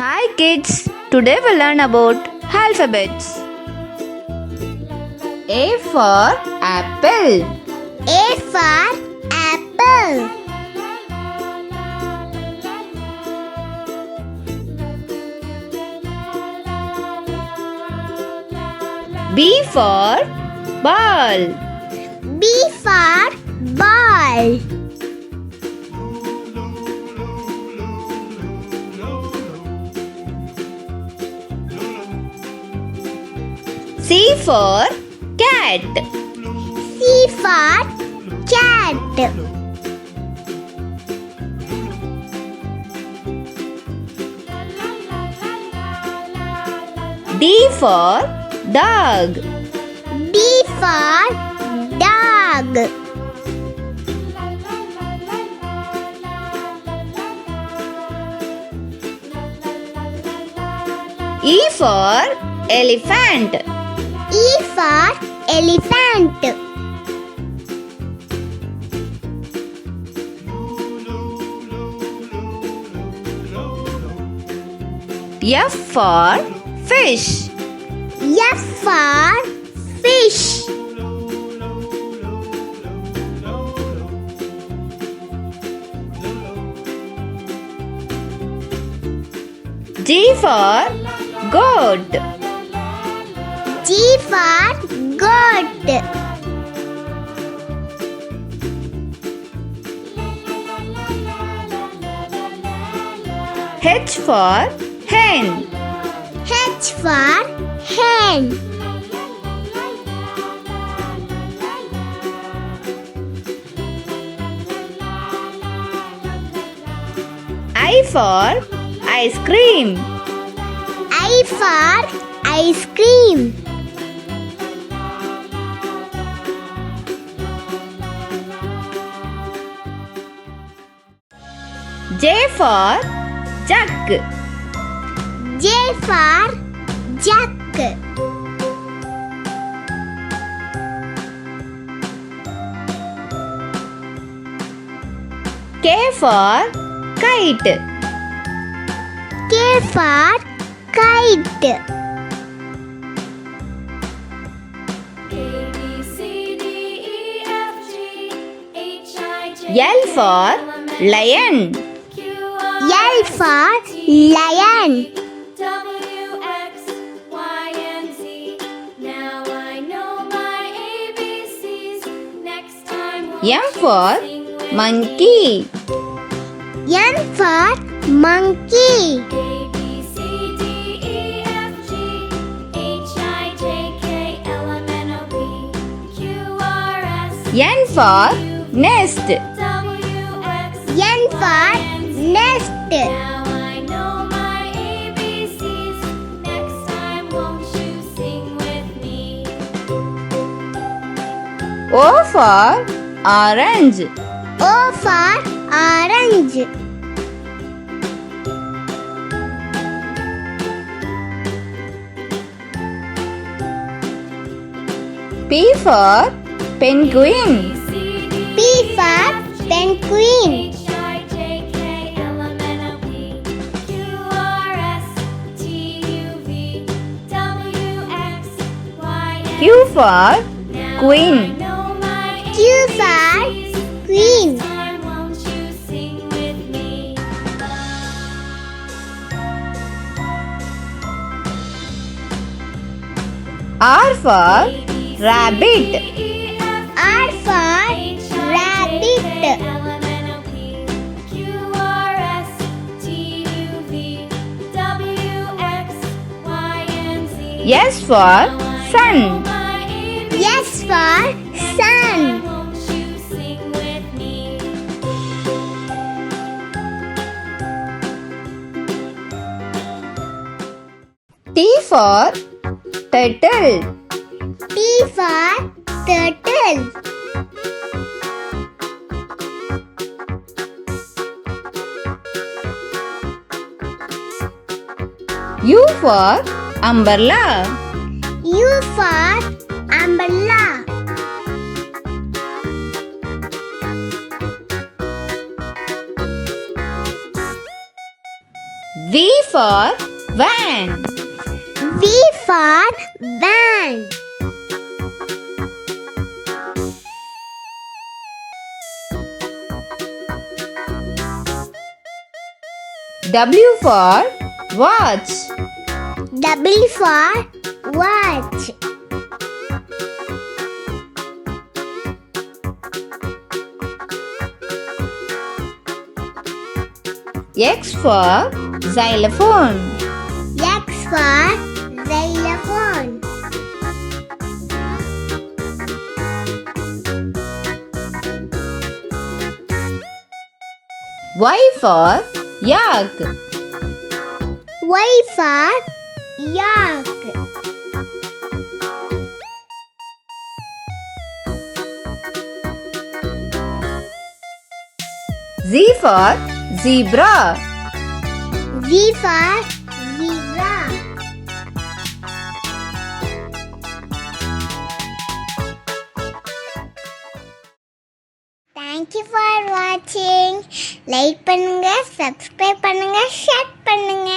Hi kids, today we'll learn about alphabets. A for apple. A for apple. B for ball. B for ball. C for cat. C for cat. D for dog. D for dog. E for elephant. E for elephant. F for fish. F for fish. G for goat. G for goat. H for hen. H for hen. I for ice cream. I for ice cream. J for jug. J for jug. K for kite. K for kite. L for lion. L for lion. M for monkey. N for monkey. N for nest. N for nest. O for orange. O for orange. P for penguin. P for penguin. Q for queen. Q for queen. R for rabbit. R for rabbit. S for sun. S for sun. T for turtle. T for turtle. U for umbrella. U for umbrella. V for van. V for van. W for watch. W for watch. X for xylophone. X for xylophone. Y for yak. Y for yak. Z for zebra. Z for zebra. Thank you for watching. Like பண்ணுங்க, subscribe பண்ணுங்க, share பண்ணுங்க.